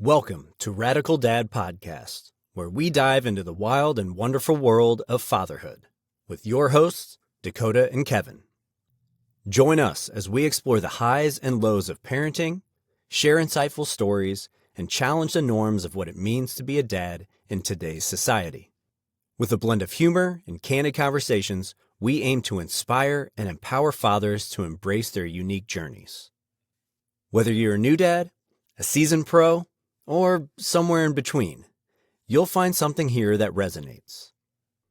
Welcome to Radical Dad Podcast, where we dive into the wild and wonderful world of fatherhood with your hosts, Dakota and Kevin. Join us as we explore the highs and lows of parenting, share insightful stories, and challenge the norms of what it means to be a dad in today's society. With a blend of humor and candid conversations, we aim to inspire and empower fathers to embrace their unique journeys. Whether you're a new dad, a seasoned pro, or somewhere in between, you'll find something here that resonates.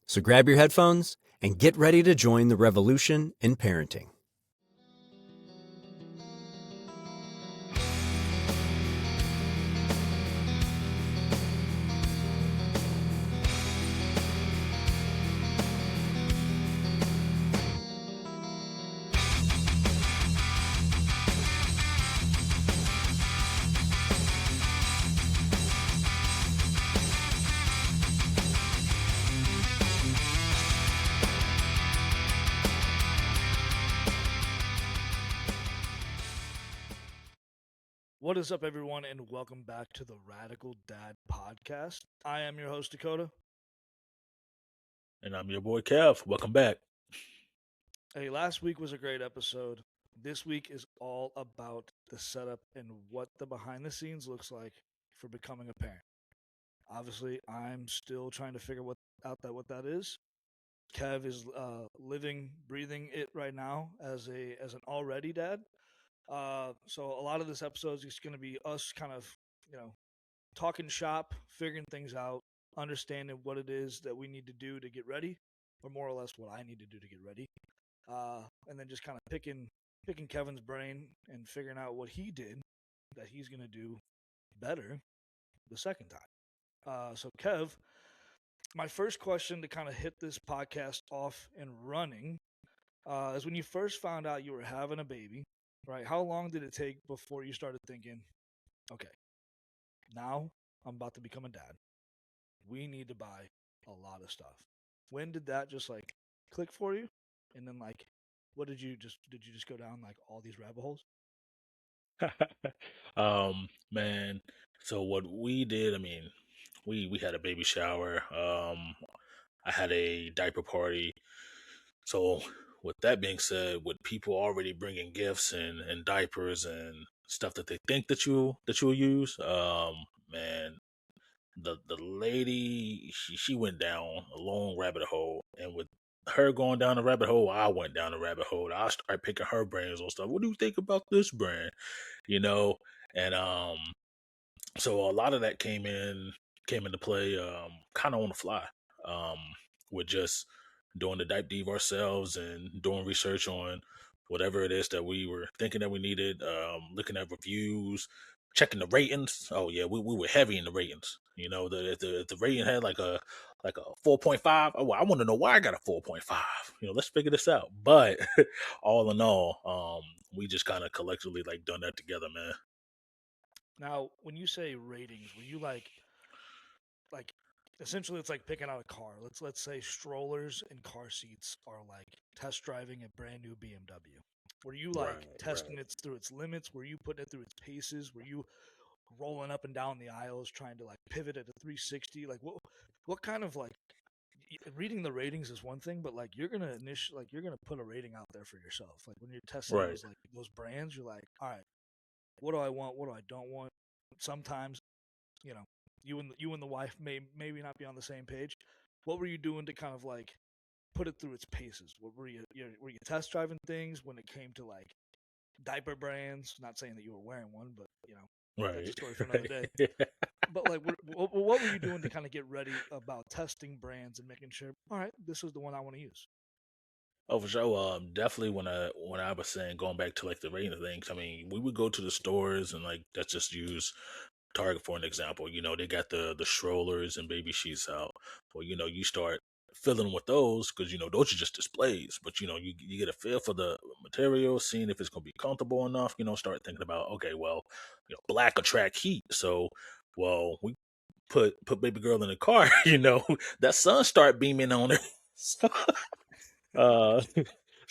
So grab your headphones and get ready to join the revolution in parenting. What is up, everyone, and welcome back to the Radical Dad Podcast. I am your host, Dakota. And I'm your boy, Kev. Welcome back. Hey, last week was a great episode. This week is all about the setup and what the behind the scenes looks like for becoming a parent. Obviously, I'm still trying to figure out what that is. Kev is living, breathing it right now as an already dad. So a lot of this episode is just going to be us kind of, talking shop, figuring things out, understanding what it is that we need to do to get ready, or more or less what I need to do to get ready. And then just kind of picking Kevin's brain and figuring out what he did that he's going to do better the second time. So Kev, my first question to kind of hit this podcast off and running is when you first found out you were having a baby, right? How long did it take before you started thinking, okay, now I'm about to become a dad. We need to buy a lot of stuff. When did that just like click for you? And then like, what did you just go down like all these rabbit holes? Man. So what we did, we had a baby shower. I had a diaper party. So with that being said, with people already bringing gifts and diapers and stuff that they think that you'll use, man, the lady she went down a long rabbit hole, and with her going down the rabbit hole, I went down the rabbit hole. I started picking her brains on stuff. What do you think about this brand? You know, and so a lot of that came into play kind of on the fly. Um, with just doing the dive deep ourselves and doing research on whatever it is that we were thinking that we needed, looking at reviews, checking the ratings. Oh yeah, we were heavy in the ratings. You know, if the rating had like a 4.5. Oh, I want to know why I got a 4.5. You know, let's figure this out. But all in all, we just kind of collectively like done that together, man. Now, when you say ratings, were you like essentially it's like picking out a car. Let's say strollers and car seats are like test driving a brand new BMW. Were you like Right, testing it through its limits? Were you putting it through its paces? Were you rolling up and down the aisles trying to like pivot at a 360? Like what kind of like reading the ratings is one thing, but like you're gonna put a rating out there for yourself. Like when you're testing right. those brands, you're like, all right, what do I want? What do I don't want? Sometimes, you know, you and the wife may maybe not be on the same page. What were you doing to kind of like put it through its paces? What were you test driving things when it came to like diaper brands? Not saying that you were wearing one, but that's a Right. story for another day. But like, what were you doing to kind of get ready about testing brands and making sure, all right, this is the one I want to use? Oh, for sure. Definitely when I was saying going back to like the rating things, I mean, we would go to the stores and like let's just use Target for an example. You know, they got the strollers and baby sheets out. Well, you know, you start filling with those because you know those are just displays. But you know, you get a feel for the material, seeing if it's gonna be comfortable enough. You know, start thinking about okay, well, you know, black attract heat, so well we put baby girl in the car. You know, that sun start beaming on her. So, uh,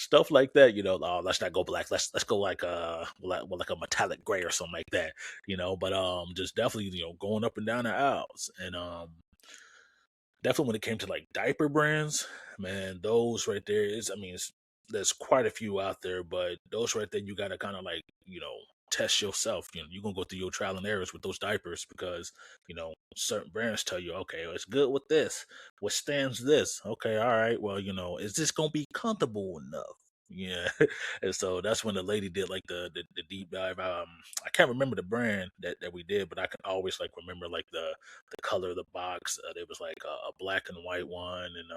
stuff like that. Let's not go black. Let's go like a metallic gray or something like that. But just definitely going up and down the aisles, and definitely when it came to like diaper brands, man, those right there is, I mean, there's quite a few out there, but those right there, you got to kind of like, test yourself. You're going to go through your trial and errors with those diapers because, certain brands tell you, okay, it's good with this, withstands this. Okay, all right, well, is this going to be comfortable enough? Yeah. And so that's when the lady did like the deep dive. I can't remember the brand that we did, but I can always like remember like the color of the box. There was like a black and white one, and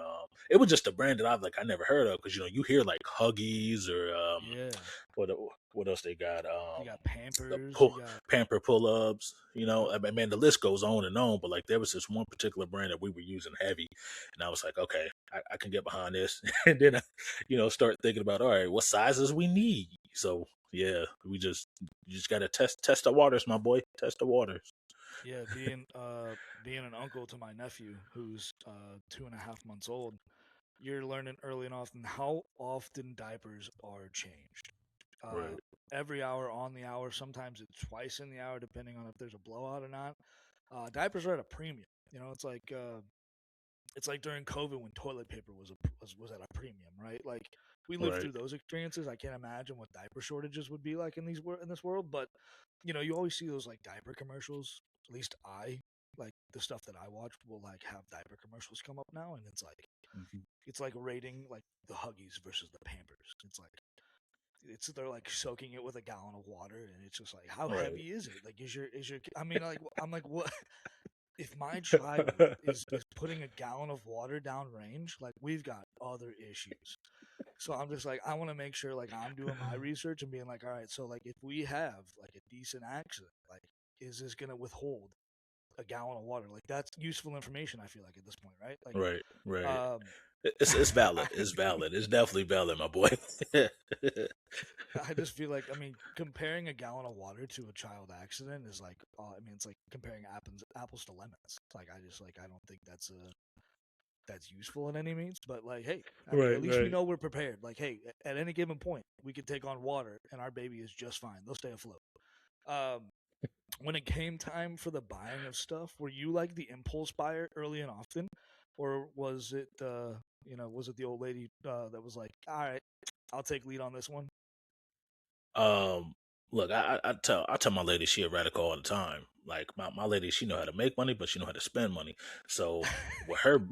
it was just a brand that I never heard of because you hear like Huggies or Yeah. what what else they got You got the Pampers. You got pamper pull ups. yep. I mean, man, the list goes on and on. But like there was this one particular brand that we were using heavy, and I was like, okay, I can get behind this, and then I, start thinking about all right, what sizes we need. So yeah, you just gotta test the waters, my boy. Test the waters. Yeah, being an uncle to my nephew who's 2.5 months old, you're learning early and often how often diapers are changed. Uh, Right, every hour on the hour, sometimes it's twice in the hour, depending on if there's a blowout or not. Diapers are at a premium. It's like during COVID when toilet paper was at a premium, right? Like we lived right, through those experiences. I can't imagine what diaper shortages would be like in this world. But you always see those like diaper commercials. At least I like the stuff that I watch will like have diaper commercials come up now, and hmm it's like rating like the Huggies versus the Pampers. They're like soaking it with a gallon of water, and it's just like how right. heavy is it? Like is your I mean like I'm like what if my child is putting a gallon of water down range, like we've got other issues. So I'm just like, I want to make sure like I'm doing my research and being like, all right, so like if we have like a decent accident, like is this gonna withhold a gallon of water? Like that's useful information. I feel like at this point, right? Like, Right, right. um, It's valid. I, It's valid. It's definitely valid, my boy. I just feel like I mean comparing a gallon of water to a child accident is like, I mean it's like comparing apples to lemons. Like I don't think that's useful in any means. But like, hey, I mean, Right, at least we right. know we're prepared. Like, hey, at any given point, we could take on water, and our baby is just fine. They'll stay afloat. Um, when it came time for the buying of stuff, were you like the impulse buyer early and often, or was it the old lady that was like, all right, I'll take lead on this one? Um, Look, I tell my lady she a radical all the time. Like my lady, she know how to make money, but she know how to spend money. So with her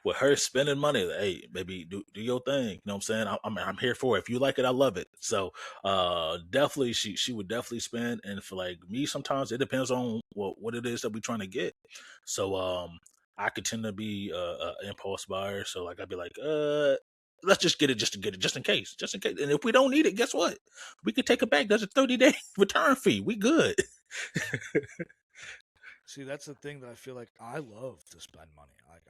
with her spending money, hey, baby, do your thing. You know what I'm saying? I'm here for it. If you like it, I love it. So definitely she would definitely spend. And for like me, sometimes it depends on what it is that we're trying to get. So I could tend to be a impulse buyer. So like I'd be like, let's just get it just to get it, just in case. And if we don't need it, guess what? We could take it back. There's a 30-day return fee. We good. See, that's the thing that I feel like I love to spend money. Like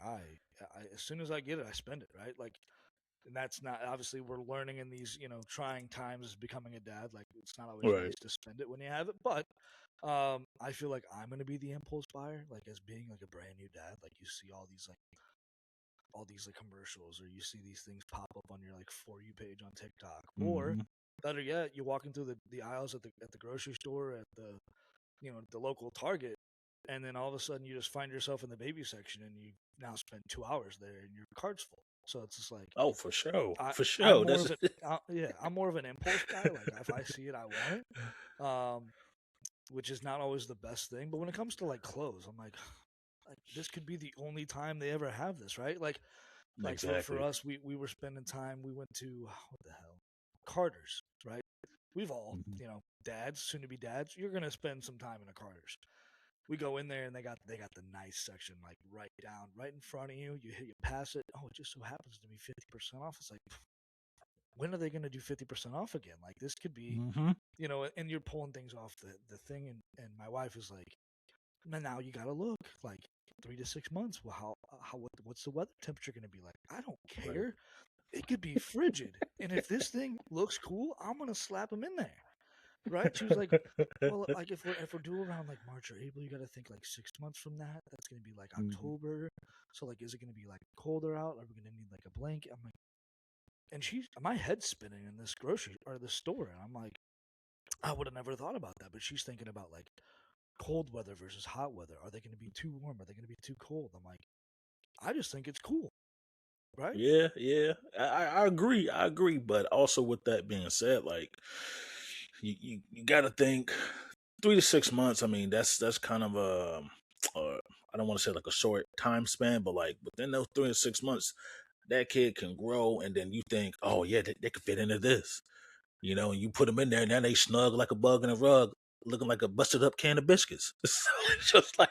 as soon as I get it, I spend it, right? Like, and that's not obviously we're learning in these trying times as becoming a dad. Like, it's not always Right. nice to spend it when you have it, but I feel like I'm gonna be the impulse buyer. Like, as being like a brand new dad, like you see all these like commercials, or you see these things pop up on your like for you page on TikTok, or hmm better yet, you're walking through the aisles at the grocery store, at the local Target, and then all of a sudden you just find yourself in the baby section, and you now spend 2 hours there, and your cart's full. So it's just like Oh, for sure. I For I'm sure. more That's of an yeah, I'm more of an impulse buy. Like if I see it, I want it. Which is not always the best thing. But when it comes to like clothes, I'm like this could be the only time they ever have this, right? Like for exactly. us, we were spending time. We went to what the hell, Carter's, right? We've all, hmm dads, soon to be dads. You're gonna spend some time in a Carter's. We go in there and they got the nice section like right in front of you. You pass it. Oh, it just so happens to be 50% off. It's like, when are they gonna do 50% off again? Like this could be, hmm and you're pulling things off the thing, and my wife is like, "Man, now you gotta look like 3 to 6 months. Well, what's the weather temperature gonna be like? I don't Right. care. It could be frigid, and if this thing looks cool, I'm gonna slap them in there." Right? She was like, "Well, like if we're due around like March or April, you got to think like 6 months from that. That's gonna be like hmm October. So like, is it gonna be like colder out? Are we gonna need like a blanket?" I'm like, and my head's spinning in this grocery or the store, and I'm like, I would have never thought about that, but she's thinking about like cold weather versus hot weather. Are they going to be too warm? Are they going to be too cold? I'm like, I just think it's cool, right? Yeah, yeah, I agree. I agree, but also with that being said, like you got to think 3 to 6 months. I mean, that's kind of I don't want to say like a short time span, but like within those 3 to 6 months, that kid can grow, and then you think, oh yeah, they could fit into this, and you put them in there, and now they snug like a bug in a rug, looking like a busted up can of biscuits. So it's just like,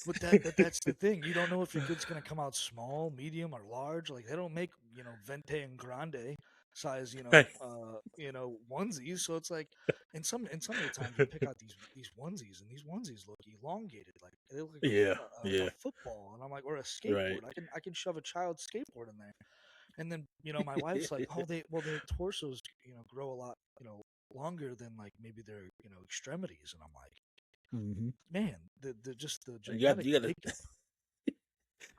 But that's the thing. You don't know if your kid's gonna come out small, medium, or large. Like they don't make vente and grande size right, onesies. So it's like, and some of the times you pick out these onesies, and these onesies look elongated, like they look like yeah, a yeah, football, and I'm like, or a right. skateboard. I can shove a child's skateboard in there, and then my wife's like, oh, their torsos grow a lot longer than like maybe their extremities, and I'm like, hmm man, the just the You got genetic you got to makeup.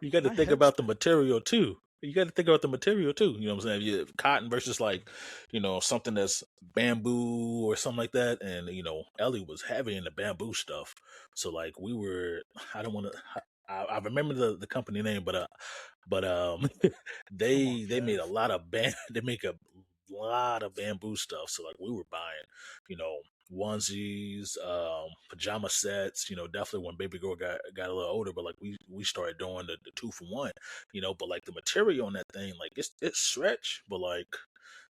you got to My think head's about the spinning. material too. You got to think about the material too. You know what I'm saying? You cotton versus like, something that's bamboo or something like that. And Ellie was heavy in the bamboo stuff. So like we were, I don't want to. I remember the company name, but Come on, they made Kev. a lot of they make a lot of bamboo stuff. So like we were buying, you know, onesies, pajama sets, definitely when baby girl got a little older, but like we started doing the 2 for 1, but like the material on that thing, like it's stretch, but like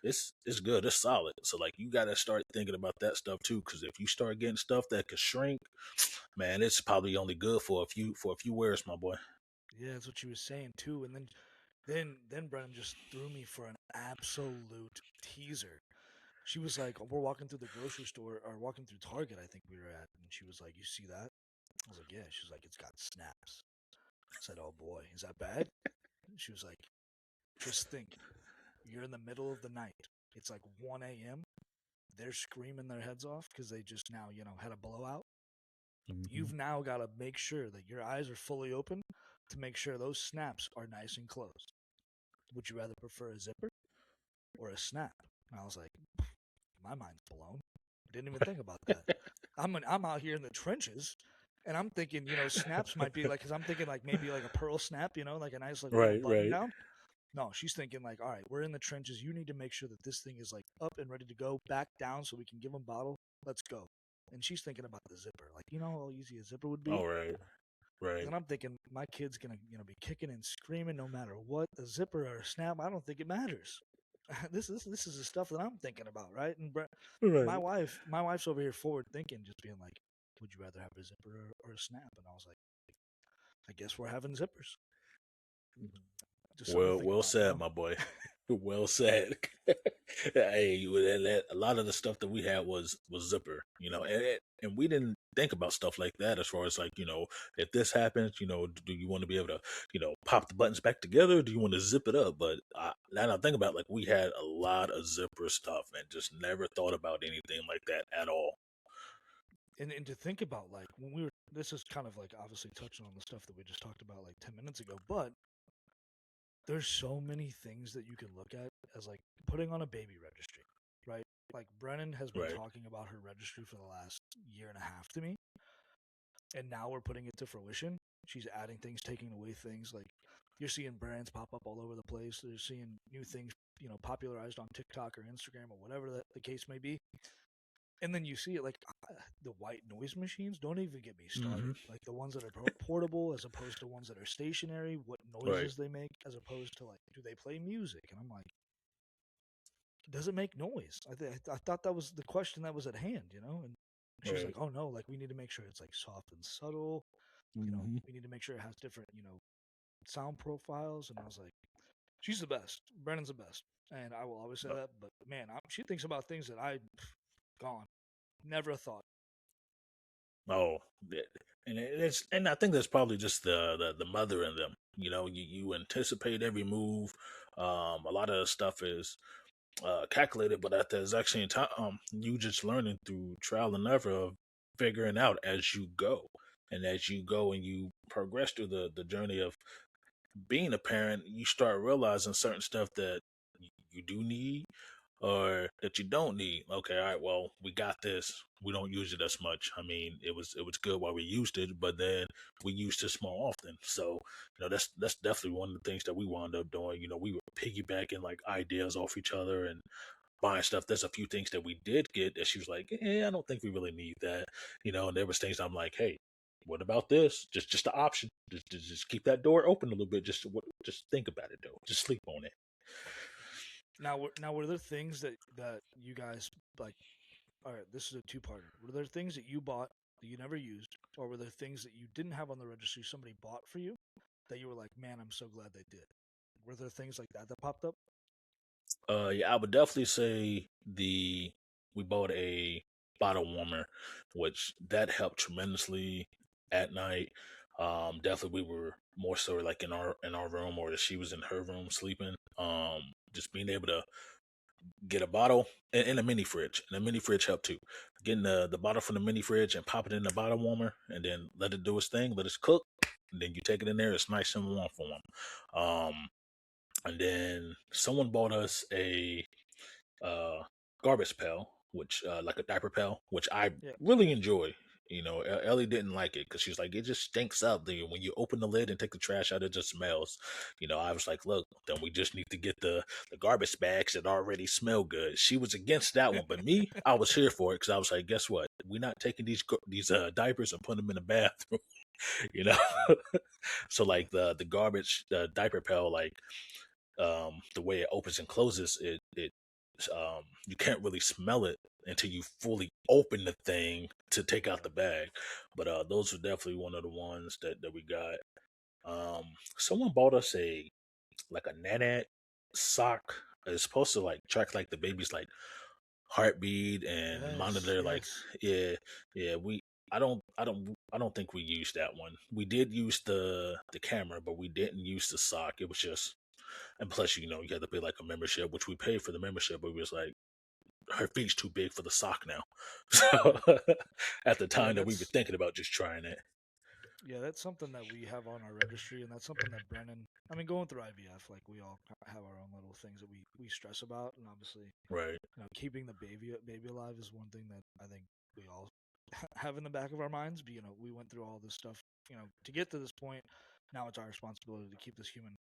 it's good, it's solid. So like you gotta start thinking about that stuff too, because if you start getting stuff that could shrink, man, it's probably only good for a few wears, my boy. Yeah, that's what she was saying too. And then Brennan just threw me for an absolute teaser. She was like, we're walking through the grocery store or walking through Target, I think we were at, and she was like, "You see that?" I was like, "Yeah." She was like, "It's got snaps." I said, "Oh boy, is that bad?" She was like, "Just think, you're in the middle of the night. It's like 1 a.m. They're screaming their heads off because they just now, had a blowout. hmm You've now got to make sure that your eyes are fully open to make sure those snaps are nice and closed. Would you rather prefer a zipper or a snap?" And I was like, my mind's blown. Didn't even think about that. I'm out here in the trenches, and I'm thinking, snaps might be like, because I'm thinking like maybe like a pearl snap, like a nice like little Right, button right, down. No, she's thinking like, all right, we're in the trenches. You need to make sure that this thing is like up and ready to go, back down, so we can give them bottle. Let's go. And she's thinking about the zipper, like how easy a zipper would be. all right, right, And I'm thinking my kid's gonna, be kicking and screaming no matter what. A zipper or a snap, I don't think it matters. This is the stuff that I'm thinking about, right? And right. my wife's over here forward thinking, just being like, "Would you rather have a zipper or a snap?" And I was like, "I guess we're having zippers." Just something to Well, think well about, said, my boy. Well said. Hey, a lot of the stuff that we had was zipper, and we didn't think about stuff like that as far as like, if this happens, do you want to be able to, pop the buttons back together? Do you want to zip it up? But now that I think about it, like we had a lot of zipper stuff and just never thought about anything like that at all. and to think about like when we were. This is kind of like obviously touching on the stuff that we just talked about like 10 minutes ago, but there's so many things that you can look at as like putting on a baby registry, right? Like Brennan has been Right. talking about her registry for the last year and a half to me, and now we're putting it to fruition. She's adding things, taking away things. Like you're seeing brands pop up all over the place. They're seeing new things, popularized on TikTok or Instagram or whatever the case may be. And then you see it like the white noise machines. Don't even get me hmm started. Like the ones that are portable as opposed to ones that are stationary. What Right. noises they make as opposed to like, do they play music? And I'm like, does it make noise? I thought that was the question that was at hand, And she's Right. like, oh no, like we need to make sure it's like soft and subtle. hmm We need to make sure it has different, sound profiles. And I was like, she's the best. Brennan's the best, and I will always say that. But man, she thinks about things that I gone never thought. Oh, yeah. And I think that's probably just the mother in them. You anticipate every move. A lot of the stuff is calculated, but at the exact same time, you just learning through trial and error of figuring out as you go, and as you go and you progress through the journey of being a parent, you start realizing certain stuff that you do need or that you don't need. Okay, all right, well, we got this. We don't use it as much. I mean, it was good while we used it, but then we used this more often. So, that's definitely one of the things that we wound up doing. We were piggybacking like ideas off each other and buying stuff. There's a few things that we did get that she was like, I don't think we really need that. And there was things I'm like, hey, what about this? Just the option. Just keep that door open a little bit. Just think about it though. Just sleep on it. Now, were there things that you guys like? All right, this is a two-parter. Were there things that you bought that you never used, or were there things that you didn't have on the registry somebody bought for you that you were like, man, I'm so glad they did? Were there things like that popped up? Yeah, I would definitely say we bought a bottle warmer, which that helped tremendously at night. Definitely we were more so like in our room or she was in her room sleeping. Just being able to get a bottle and a mini fridge. And a mini fridge helped too. Getting the bottle from the mini fridge and pop it in the bottle warmer and then let it do its thing, let it cook. And then you take it in there, it's nice and warm for them. And then someone bought us a uh, garbage pail, which like a diaper pail, which I Yeah. really enjoy. Ellie didn't like it because she's like, it just stinks up. When you open the lid and take the trash out, it just smells. I was like, look, then we just need to get the garbage bags that already smell good. She was against that one, but me, I was here for it because I was like, guess what? We're not taking these diapers and putting them in the bathroom. you know. So like the garbage diaper pail, like the way it opens and closes, it you can't really smell it until you fully open the thing to take out the bag. But those are definitely one of the ones that we got. Someone bought us a nanette sock. It's supposed to like track like the baby's like heartbeat and Yes, monitor like, yes. yeah, yeah. I don't think we used that one. We did use the camera, but we didn't use the sock. It was just, and plus, you had to pay like a membership, which we paid for the membership, but we was like, her feet's too big for the sock now. So at the Yeah, time that we were thinking about just trying it. that's something that we have on our registry, and that's something that Brennan. I mean, going through IVF, like we all have our own little things that we stress about, and obviously, Right. keeping the baby alive is one thing that I think we all have in the back of our minds. But we went through all this stuff, to get to this point. Now it's our responsibility to keep this human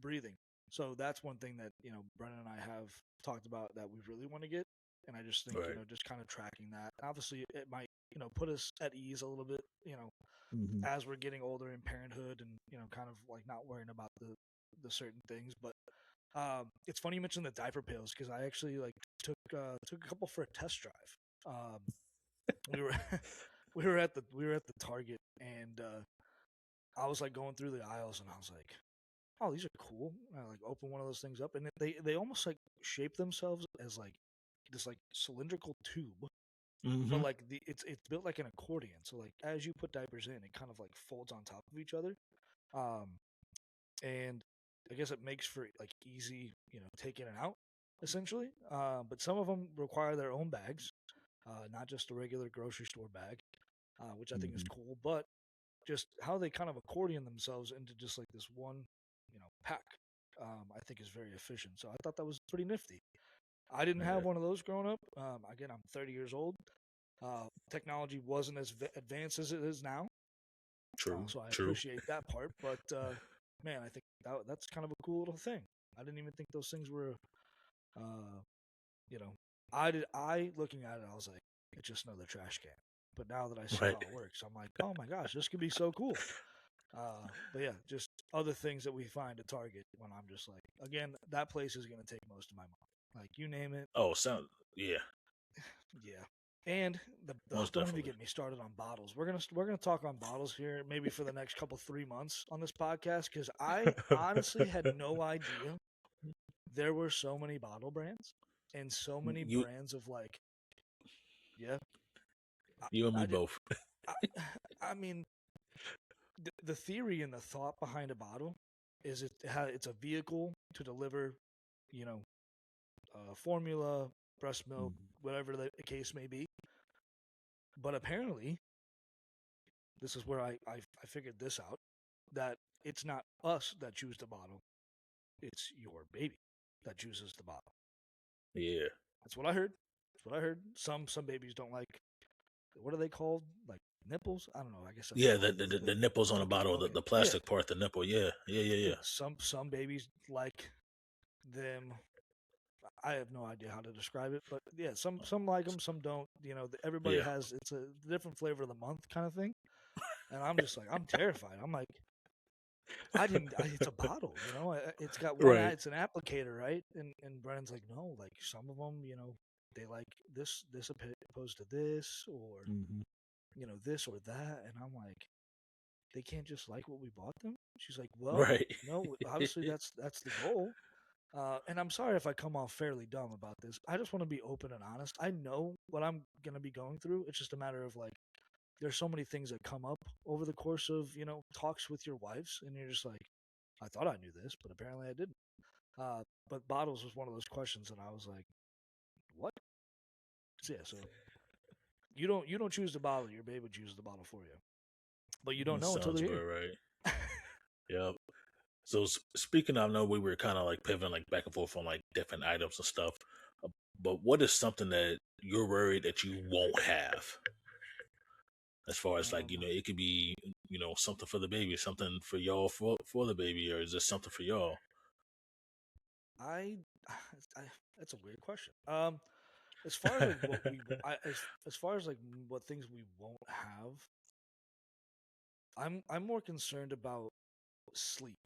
breathing. So that's one thing that Brennan and I have talked about that we really want to get, and I just think Right. just kind of tracking that. Obviously, it might put us at ease a little bit, Mhm. as we're getting older in parenthood, and kind of like not worrying about the certain things. But it's funny you mentioned the diaper pails because I actually like took a couple for a test drive. We were we were at the Target, and I was like going through the aisles, and I was like, oh, these are cool. I like open one of those things up, and they almost like shape themselves as like this like cylindrical tube, but Mm-hmm. like it's built like an accordion. So like as you put diapers in, it kind of like folds on top of each other, um, and I guess it makes for like easy take in and out essentially. But some of them require their own bags, not just a regular grocery store bag, which I think is Mhm. cool. But just how they kind of accordion themselves into just like this one, pack, I think is very efficient. So I thought that was pretty nifty. I didn't Yeah. have one of those growing up. Again, I'm 30 years old. Technology wasn't as advanced as it is now, True. so I True. appreciate that part. But man, I think that's kind of a cool little thing. I didn't even think those things were, uh, you know, I looking at it, I was like, it's just another trash can. But now that I see Right. how it works, I'm like, oh my gosh, this could be so cool. But yeah, just other things that we find at Target when I'm just like, again, that place is gonna take most of my money. Like you name it, Oh, sound. Yeah. yeah. And Most don't even definitely. get me started on bottles. We're gonna talk on bottles here, maybe for the next couple 3 months on this podcast, because I honestly had no idea there were so many bottle brands and so many you brands of like, yeah. I, you and me I did. both. I, I mean, the theory and the thought behind a bottle is it's a vehicle to deliver, you know, formula, breast milk, Mhm. whatever the case may be. But apparently, this is where I figured this out, that it's not us that choose the bottle; it's your baby that chooses the bottle. Yeah. That's what I heard. That's what I heard. Some babies don't like, what are they called? Like nipples? I don't know. I guess that's Yeah, called the nipples on the okay, bottle, okay. the Yeah, plastic part, the nipple. Yeah, yeah, yeah, yeah. yeah. Some babies like them. I have no idea how to describe it, but yeah, some like them, some don't. Everybody Yeah. has, it's a different flavor of the month kind of thing. And I'm just like, I'm terrified. I'm like, I didn't. It's a bottle, It's got one. Right. It's an applicator, right? And Brennan's like, no, like some of them, they like this opposed to this, or Hmm. this or that. And I'm like, they can't just like what we bought them. She's like, well, Right. no, obviously that's the goal. And I'm sorry if I come off fairly dumb about this. I just want to be open and honest. I know what I'm gonna be going through. It's just a matter of like, there's so many things that come up over the course of talks with your wives, and you're just like, I thought I knew this, but apparently I didn't. But bottles was one of those questions, and I was like, what? So, yeah, so you don't choose the bottle, your baby chooses the bottle for you, but you don't That know until sounds they're about here. right. Yep. So speaking, I know we were kind of like pivoting like back and forth on like different items and stuff, uh, but what is something that you're worried that you won't have? As far as like, Um, it could be, something for the baby, something for y'all for the baby, or is this something for y'all? I, I that's a weird question. As far as like what we, I as far as like what things we won't have, I'm more concerned about sleep,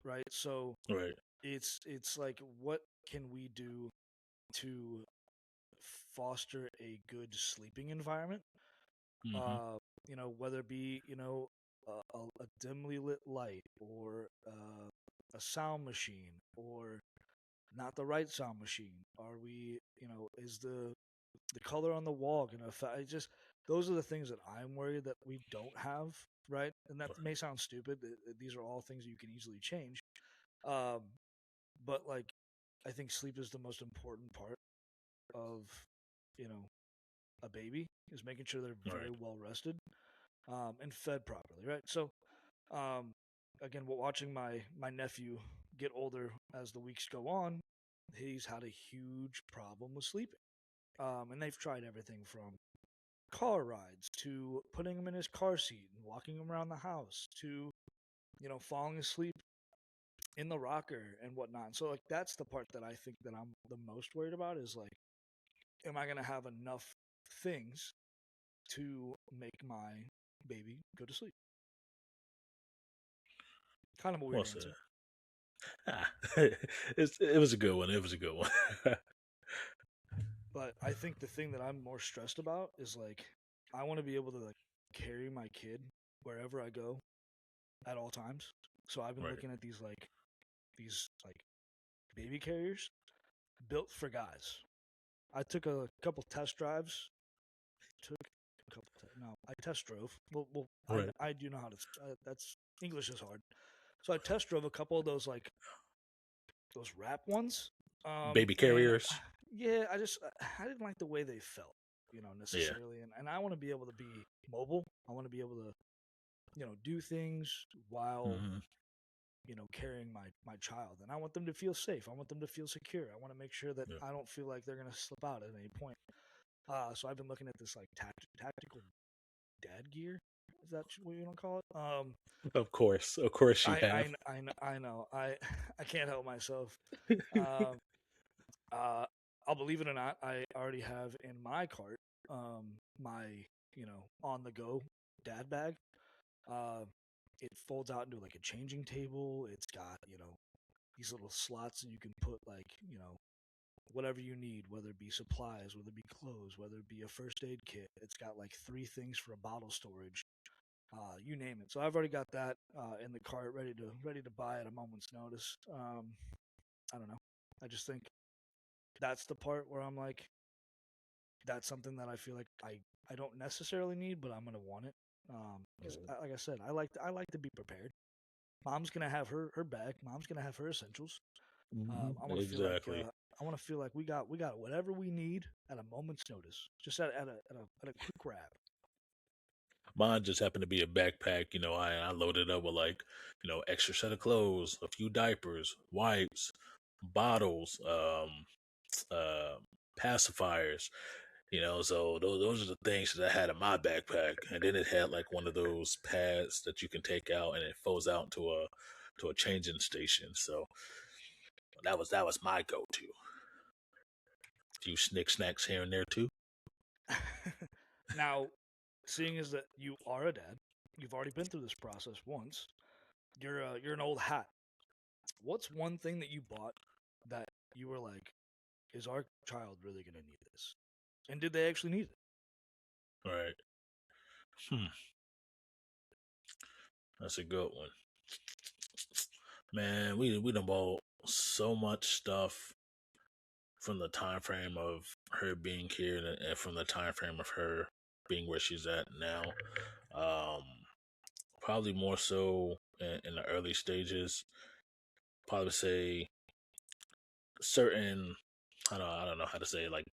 right? So Right. it's like, what can we do to foster a good sleeping environment? Hmm. Uh, whether it be a dimly lit light, or a sound machine, or not the right sound machine. Are we, is the color on the wall gonna affect? Those are the things that I'm worried that we don't have, right? And that may sound stupid. These are all things you can easily change. Um, but like, I think sleep is the most important part of, you know, a baby, is making sure they're very Right. well rested, and fed properly, right? So, um, again, watching my nephew get older as the weeks go on, he's had a huge problem with sleeping. And they've tried everything from car rides to putting him in his car seat and walking him around the house to, falling asleep in the rocker and whatnot. So like, that's the part that I think that I'm the most worried about, is like, am I gonna have enough things to make my baby go to sleep? Kind of a Well weird said. answer. Ah, it was a good one. It was a good one. But I think the thing that I'm more stressed about is like, I want to be able to like carry my kid wherever I go at all times. So I've been Right. looking at these like baby carriers built for guys. I took a couple test drives. Took a couple. No, I test drove. Well, Right. I do know how to. That's English is hard. So I test drove a couple of those, like those wrap ones. Baby And carriers. yeah, I didn't like the way they felt, Yeah. necessarily. And I want to be able to be mobile. I want to be able to, do things while, Hmm. carrying my child. And I want them to feel safe. I want them to feel secure. I want to make sure that Yeah. I don't feel like they're gonna slip out at any point. So I've been looking at this like tactical dad gear. Is that what you want to call it? Of course, you I have. I I know. I can't help myself. Um, uh, I'll believe it or not, I already have in my cart, my on the go dad bag. Uh, it folds out into like a changing table. It's got these little slots that you can put like whatever you need, whether it be supplies, whether it be clothes, whether it be a first aid kit. It's got like three things for a bottle storage. You name it. So I've already got that in the cart, ready to buy at a moment's notice. I don't know. I just think that's the part where I'm like, that's something that I feel like I don't necessarily need, but I'm gonna want it. Because like I said, I like to be prepared. Mom's gonna have her bag. Mom's gonna have her essentials. Hmm. I want to feel like Exactly. we got whatever we need at a moment's notice, just at a quick grab. Mine just happened to be a backpack. I loaded up with like, extra set of clothes, a few diapers, wipes, bottles, uh, pacifiers. So those are the things that I had in my backpack, and then it had like one of those pads that you can take out, and it folds out to a changing station. So that was my go-to. A few snick snacks here and there too. Now, seeing as that you are a dad, you've already been through this process once. You're an old hat. What's one thing that you bought that you were like, is our child really going to need this? And did they actually need it? All right. That's a good one. Man, we done bought so much stuff from the time frame of her being here and from the time frame of her being where she's at now. Um, Probably more so in the early stages. Probably say certain, I don't know how to say it, like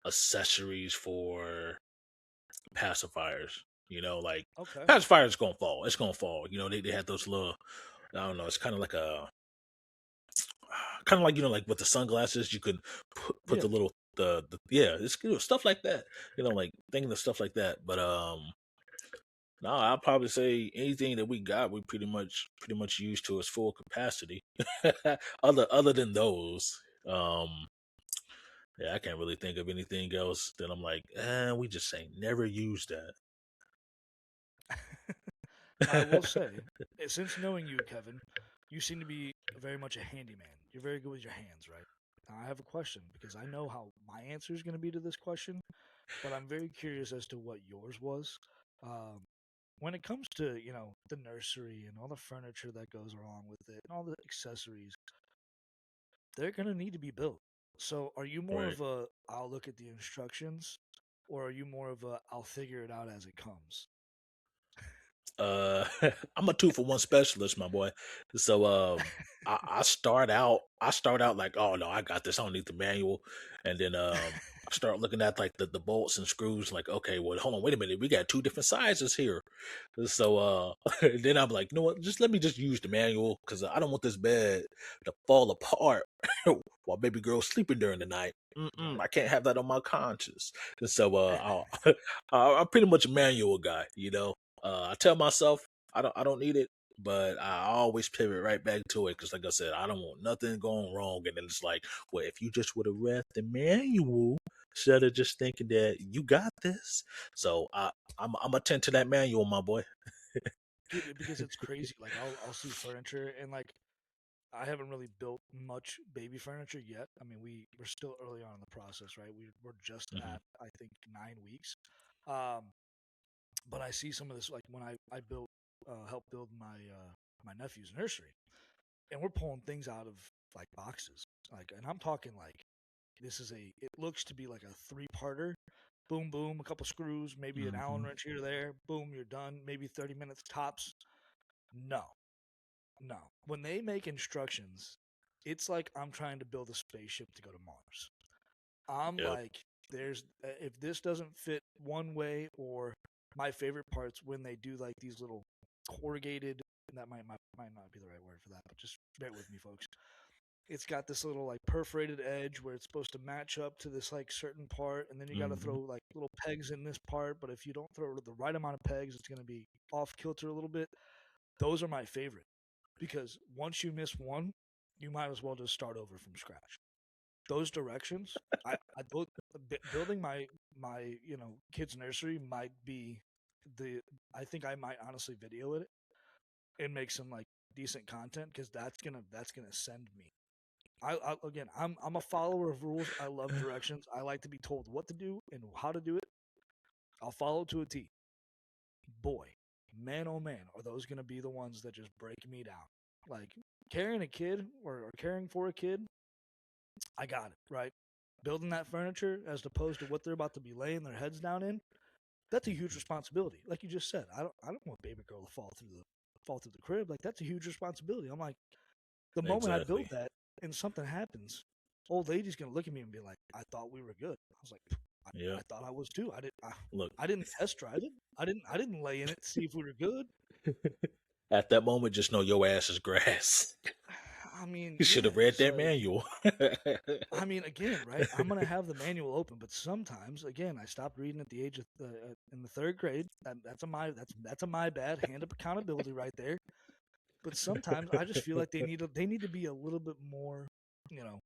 accessories for pacifiers. Like Okay. pacifiers gonna fall. It's gonna fall. They had those little. I don't know. It's kind of like like with the sunglasses, you could put Yeah. the little the yeah, it's stuff like that. Like thinking of stuff like that. But no, I'll probably say anything that we got, we pretty much used to its full capacity. Other than those, yeah, I can't really think of anything else that I'm like, we just ain't never used Now, I will that. say, since knowing you, Kevin, you seem to be very much a handyman. You're very good with your hands, right? Now, I have a question because I know how my answer is going to be to this question, but I'm very curious as to what yours was. Um, when it comes to, the nursery and all the furniture that goes along with it and all the accessories, they're going to need to be built. So, are you more Right. of a I'll look at the instructions, or are you more of a I'll figure it out as it comes? Uh, I'm a 2-for-1 specialist, my boy. So I start out like, oh no, I got this. I don't need the manual. And then I start looking at like the bolts and screws, like, okay, well, hold on, wait a minute, we got two different sizes here. So then I'm like, you know what, just let me just use the manual because I don't want this bed to fall apart while baby girl's sleeping during the night. Right. I can't have that on my conscience. And so I'm pretty much a manual guy. I tell myself I don't need it, but I always pivot right back to it because, like I said, I don't want nothing going wrong. And then it's like, well, if you just would have read the manual instead of just thinking that you got this. So I'm attend to that manual, my boy. Dude, because it's crazy. Like I'll see furniture and like I haven't really built much baby furniture yet. I mean, we're still early on in the process, right? We're just Hmm. at I think 9 weeks. Um, but I see some of this like when I built helped build my nephew's nursery, and we're pulling things out of like boxes, like, and I'm talking like this is a it looks to be like a three-parter. Boom, boom, a couple screws, maybe an Allen Hmm. wrench here or there. Boom, you're done. Maybe 30 minutes tops. No, no. When they make instructions, it's like I'm trying to build a spaceship to go to Mars. I'm Yep. like, there's if this doesn't fit one way, or my favorite parts when they do like these little corrugated. That might not be the right word for that, but just bear with me, folks. It's got this little like perforated edge where it's supposed to match up to this like certain part, and then you got to Hmm. throw like little pegs in this part. But if you don't throw the right amount of pegs, it's going to be off kilter a little bit. Those are my favorite because once you miss one, you might as well just start over from scratch. Those directions, I both building my kids nursery might be the I think I might honestly video it and make some like decent content because that's gonna send me. Again, I'm a follower of rules. I love directions. I like to be told what to do and how to do it. I'll follow to a T. Boy, man, oh man, are those gonna be the ones that just break me down? Like carrying a kid or caring for a kid, I got it right. Building that furniture as opposed to what they're about to be laying their heads down in, that's a huge responsibility. Like you just said, I don't want baby girl to fall through the crib. Like that's a huge responsibility. I'm like, the moment I build Exactly. that and something happens, old lady's gonna look at me and be like, I thought we were good. I was like, Yeah. I thought I was too. Look, I didn't test drive it. I didn't lay in it to see if we were good. at that moment, just know your ass is grass. I mean, You should yeah, have read it's that like, manual. I mean, again, right? I'm gonna have the manual open, but sometimes, again, I stopped reading at the age of in the third grade. That's a my bad. Hand up accountability right there. But sometimes I just feel like they need to be a little bit more, you know,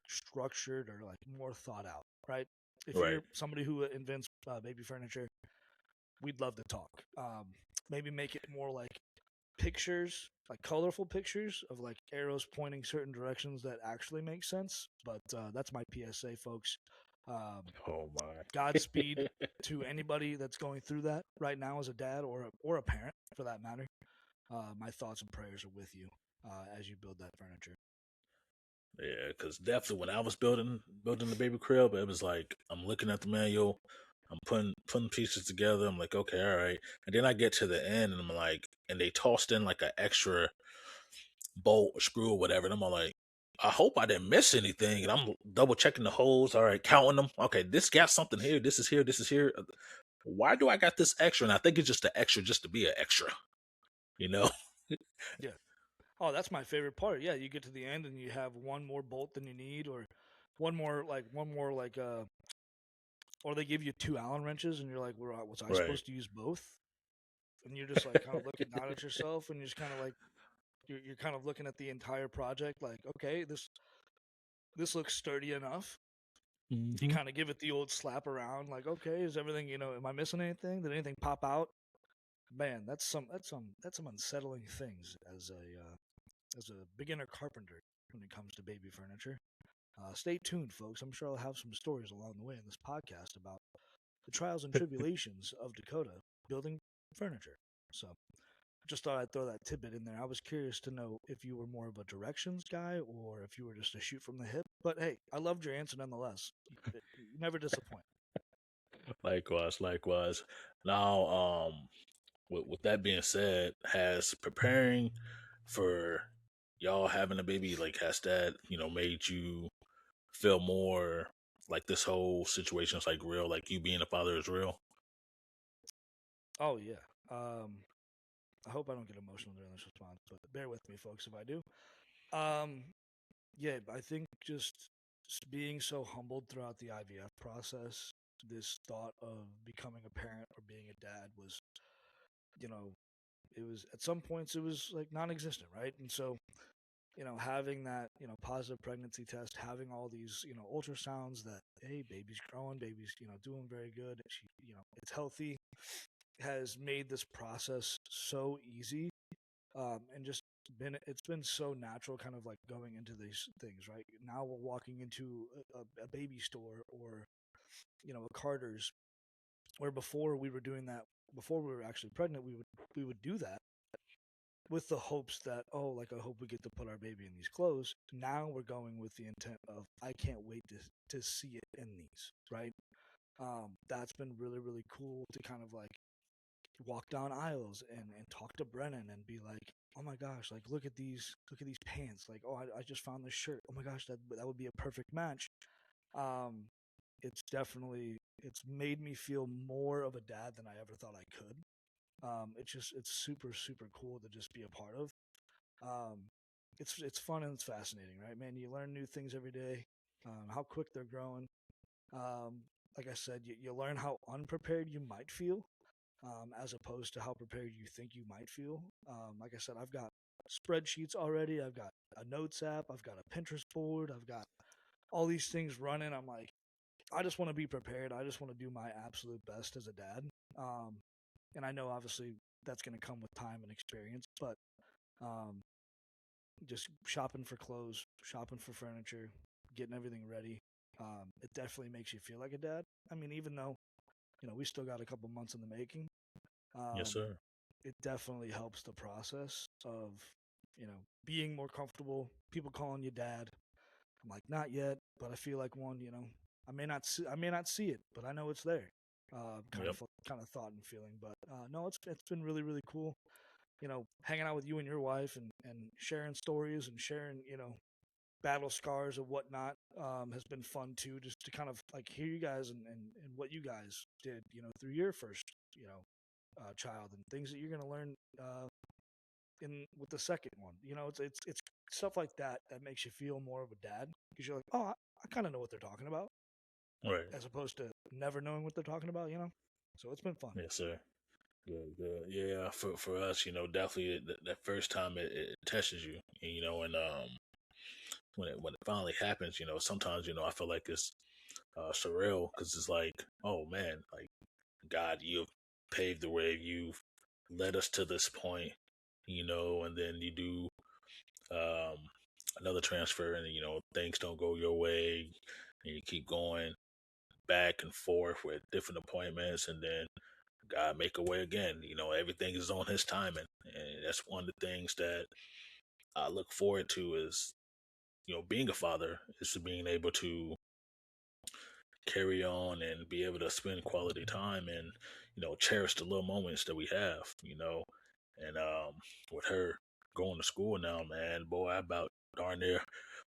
structured or like more thought out, right? If Right. you're somebody who invents baby furniture, we'd love to talk. Maybe make it more like pictures, like colorful pictures of like arrows pointing certain directions that actually make sense. But that's my PSA, folks. Um, Oh my. Godspeed to anybody that's going through that right now as a dad or a parent for that matter. My thoughts and prayers are with you as you build that furniture. Yeah, because definitely when I was building the baby crib, it was like I'm looking at the manual, I'm putting pieces together. I'm like, okay, all right, and then I get to the end, and I'm like, and they tossed in like an extra bolt or screw or whatever, and I'm like, I hope I didn't miss anything, and I'm double checking the holes. All right, counting them. Okay, this got something here. This is here. This is here. Why do I got this extra? And I think it's just the extra, just to be an extra. You know? Yeah. Oh, that's my favorite part. Yeah, you get to the end and you have one more bolt than you need, or one more like or they give you two Allen wrenches, and you're like, was I Right. supposed to use both? And you're just like kind of looking down at yourself, and you're just kind of like you're kind of looking at the entire project, like, okay, this looks sturdy enough. You Hmm. kind of give it the old slap around, like, okay, is everything, am I missing anything? Did anything pop out? Man, that's some unsettling things as a beginner carpenter when it comes to baby furniture. Stay tuned, folks. I'm sure I'll have some stories along the way in this podcast about the trials and tribulations of Dakota building furniture. So just thought I'd throw that tidbit in there. I was curious to know if you were more of a directions guy or if you were just a shoot from the hip. But hey, I loved your answer nonetheless. You never disappoint. Likewise, likewise. Now, with that being said, has preparing for y'all having a baby, like, has that, made you feel more like this whole situation is like real, like you being a father is real? Oh yeah. I hope I don't get emotional during this response, but bear with me, folks, if I do. Um, yeah, I think just being so humbled throughout the IVF process, this thought of becoming a parent or being a dad was, you know, it was at some points it was like non-existent, right? And so, having that, positive pregnancy test, having all these, ultrasounds that, hey, baby's growing, baby's, doing very good, she, it's healthy, has made this process so easy, and just it's been so natural, kind of like going into these things. Right now, we're walking into a baby store or a Carter's, where before we were doing that, before we were actually pregnant, we would do that with the hopes that, oh, like, I hope we get to put our baby in these clothes. Now we're going with the intent of, I can't wait to see it in these, right? That's been really really cool to kind of like walk down aisles and talk to Brennan and be like, oh my gosh, like, look at these pants, like, oh, I just found this shirt, oh my gosh, that would be a perfect match. um it's made me feel more of a dad than I ever thought I could. It's super super cool to just be a part of. um it's fun and it's fascinating, right, man? You learn new things every day. How quick they're growing. Like I said, you learn how unprepared you might feel, as opposed to how prepared you think you might feel. Like I said, I've got spreadsheets already. I've got a notes app. I've got a Pinterest board. I've got all these things running. I'm like, I just want to be prepared. I just want to do my absolute best as a dad. Um, and I know obviously that's going to come with time and experience, but um, just shopping for clothes, shopping for furniture, getting everything ready. It definitely makes you feel like a dad. I mean, even though we still got a couple months in the making, Yes, um, sir. it definitely helps the process of being more comfortable. People calling you dad. I'm like, not yet, but I feel like one. I may not see it, but I know it's there. Yep. Kind of thought and feeling. But no, it's been really really cool. Hanging out with you and your wife and sharing stories and sharing battle scars or whatnot has been fun too, just to kind of like hear you guys and what you guys did, through your first, child, and things that you're going to learn in with the second one. It's stuff like that that makes you feel more of a dad, because you're like, oh, I kind of know what they're talking about, Right. as opposed to never knowing what they're talking about. So it's been fun. Yes, sir. Good, good. Yeah, for us, definitely that first time it tests you, and when it finally happens, sometimes I feel like it's surreal because it's like, oh man, like God, you've paved the way, you've led us to this point, and then you do um another transfer, and things don't go your way, and you keep going back and forth with different appointments, and then God make a way again. Everything is on His timing, and that's one of the things that I look forward to is being a father is being able to carry on and be able to spend quality time and cherish the little moments that we have. And with her going to school now, man, boy, I about darn near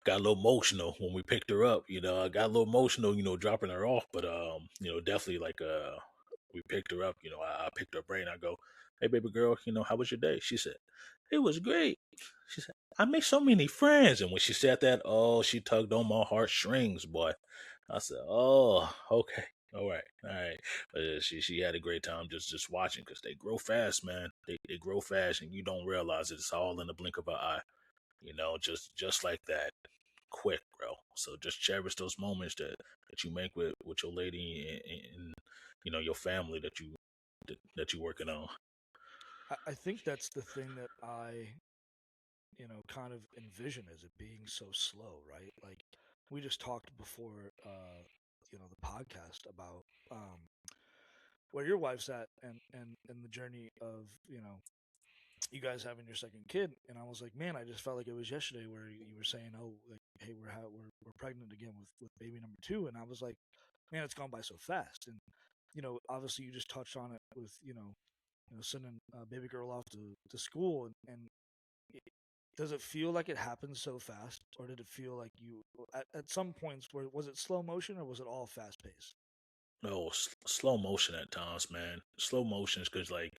got a little emotional when we picked her up. I got a little emotional, dropping her off, but definitely like we picked her up. I picked her brain. I go, hey, baby girl, how was your day? She said, it was great. She said, I made so many friends. And when she said that, oh, she tugged on my heartstrings, boy. I said, oh, okay. All right, all right. She had a great time just watching because they grow fast, man. They grow fast, and you don't realize it. It's all in the blink of an eye. Just like that, quick, bro. So just cherish those moments that you make with your lady and your family that you working on. I think that's the thing that I, kind of envision as it being so slow, right? Like we just talked before, the podcast about where your wife's at, and the journey of, you guys having your second kid. And I was like, man, I just felt like it was yesterday where you were saying, oh, like, hey, we're pregnant again with baby number two. And I was like, man, it's gone by so fast. And obviously you just touched on it with sending baby girl off to school, and does it feel like it happened so fast, or did it feel like you at some points where was it slow motion, or was it all fast paced? No, slow motion at times, man. Slow motions because like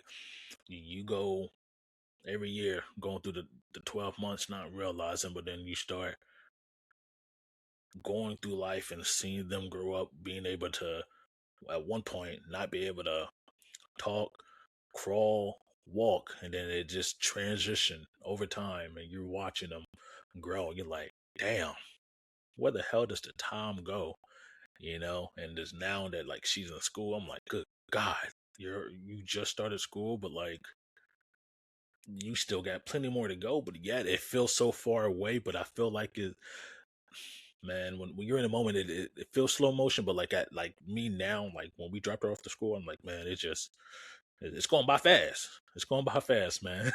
you go every year going through the 12 months not realizing, but then you start going through life and seeing them grow up, being able to at one point not be able to talk, crawl, walk, and then it just transition over time, and you're watching them grow. You're like, damn, where the hell does the time go? And there's now that like she's in school, I'm like, good God, you just started school, but like you still got plenty more to go. But yet it feels so far away. But I feel like it, man, when you're in a moment, it feels slow motion. But like at like me now, like when we dropped her off to school, I'm like, man, it's going by fast. It's going by fast, man.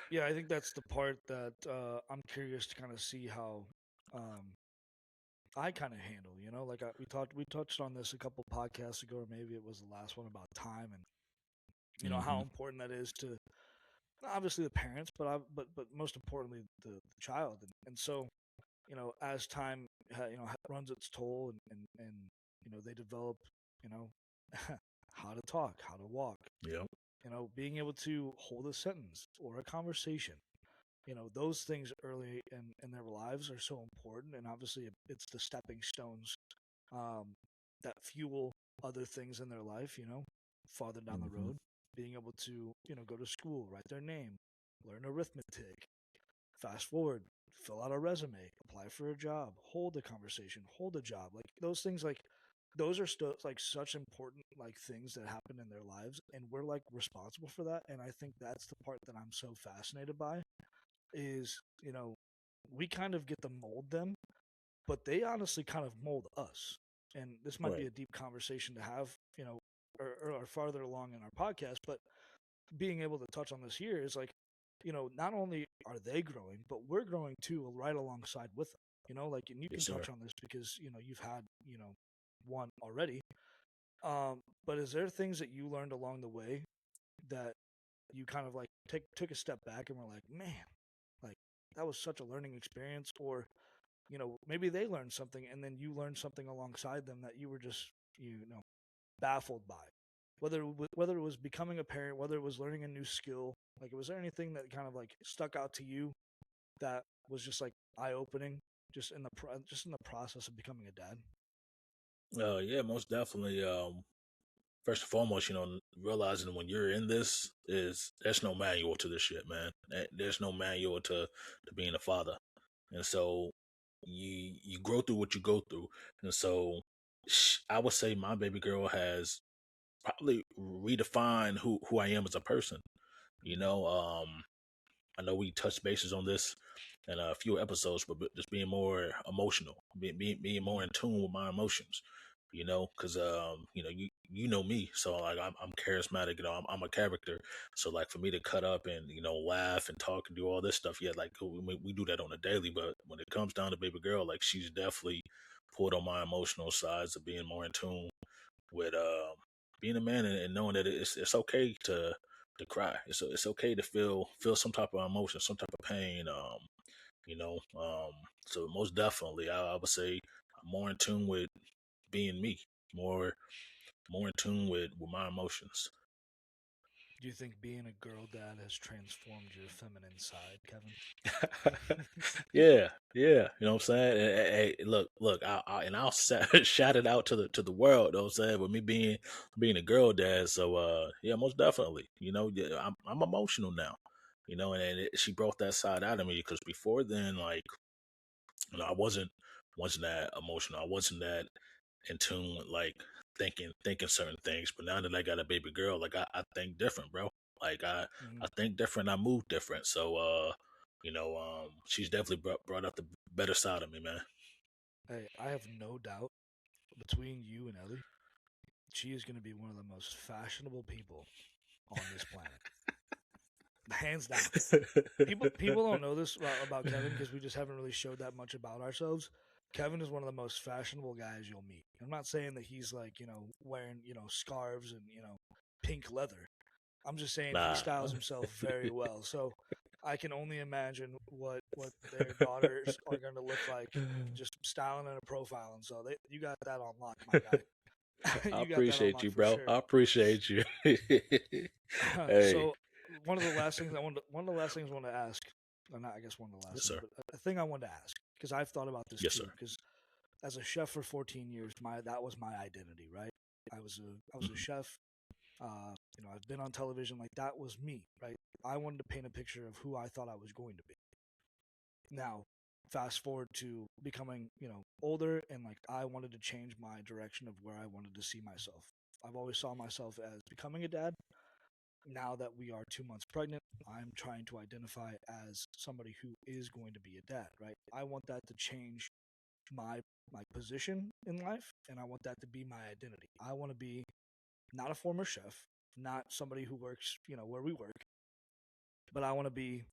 Yeah, I think that's the part that I'm curious to kind of see how um, I kind of handle. Like we touched on this a couple podcasts ago, or maybe it was the last one, about time, and how Hmm. important that is to obviously the parents, but most importantly the child. And so as time runs its toll, and they develop, you know how to talk, how to walk, Yep. being able to hold a sentence or a conversation. Those things early in their lives are so important, and obviously it's the stepping stones that fuel other things in their life, farther down the Hmm. road. Being able to, go to school, write their name, learn arithmetic, fast forward, fill out a resume, apply for a job, hold a conversation, hold a job. Like those things, like those are still like such important like things that happen in their lives, and we're like responsible for that. And I think that's the part that I'm so fascinated by is, we kind of get to mold them, but they honestly kind of mold us. And this might be Right. a deep conversation to have, or farther along in our podcast, but being able to touch on this here is like, not only are they growing, but we're growing too, right alongside with them. Like, and you Yes, can sir. touch on this because you've had one already. But is there things that you learned along the way that you kind of like took a step back and were like, man, like that was such a learning experience, or maybe they learned something and then you learned something alongside them that you were just baffled by. Whether it was becoming a parent, whether it was learning a new skill, like was there anything that kind of like stuck out to you that was just like eye opening, just in the process of becoming a dad? Yeah, most definitely. First and foremost, realizing when you're in this is there's no manual to this shit, man. There's no manual to being a father, and so you grow through what you go through, and so I would say my baby girl has probably redefined who I am as a person. You know, I know we touched bases on this in a few episodes, but just being more emotional, being more in tune with my emotions. Because you know me, so like I'm charismatic. I'm a character. So like for me to cut up and laugh and talk and do all this stuff, yeah, like we do that on a daily. But when it comes down to baby girl, like she's definitely pulled on my emotional sides of being more in tune with being a man, and knowing that it's okay to cry. It's okay to feel some type of emotion, some type of pain. You know, um, so most definitely, I would say I'm more in tune with being me, more more in tune with my emotions. Do you think being a girl dad has transformed your feminine side, Kevin? Yeah, yeah, you know what I'm saying. Hey, look, and I'll shout it out to the world. You know what I'm saying, with me being a girl dad. So yeah, most definitely. Yeah, I'm emotional now. She brought that side out of me, because before then, like, I wasn't that emotional. I wasn't that in tune with like thinking certain things. But now that I got a baby girl, like I think different, bro. Like I Mhm. think different. I move different. So she's definitely brought up the better side of me, man. Hey, I have no doubt between you and Ellie, she is going to be one of the most fashionable people on this planet, hands down. People don't know this about Kevin because we just haven't really showed that much about ourselves. Kevin is one of the most fashionable guys you'll meet. I'm not saying that he's like wearing scarves and pink leather. I'm just saying he Nah. styles himself very well. So I can only imagine what their daughters are going to look like just styling and a profile. And so you got that on lock, my guy. I You got that on appreciate lock you, for bro. sure. I appreciate you. Hey, So one of the last things I wanted to ask, or not, I guess one of the yes, last things, sir. but a thing I wanted to ask because I've thought about this Yes, too. sir. Because as a chef for 14 years, that was my identity, right? I was a Hmm. chef. I've been on television, like that was me, right? I wanted to paint a picture of who I thought I was going to be. Now, fast forward to becoming, older, and like I wanted to change my direction of where I wanted to see myself. I've always saw myself as becoming a dad. Now that we are 2 months pregnant, I'm trying to identify as somebody who is going to be a dad, right? I want that to change my position in life, and I want that to be my identity. I want to be not a former chef, not somebody who works, where we work, but I want to be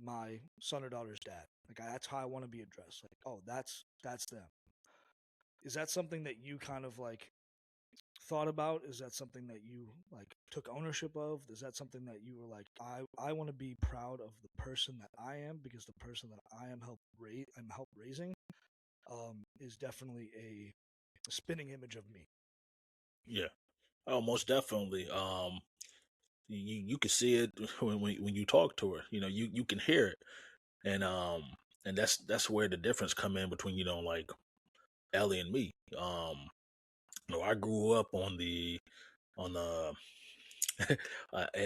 my son or daughter's dad. Like that's how I want to be addressed. Like, oh, that's them. Is that something that you kind of like thought about? Is that something that you like took ownership of? Is that something that you were like, I want to be proud of the person that I am because the person that I'm help raising is definitely a spinning image of me. Yeah. Oh, most definitely. You can see it when you talk to her. You can hear it, and that's where the difference come in between like Ellie and me. I grew up on the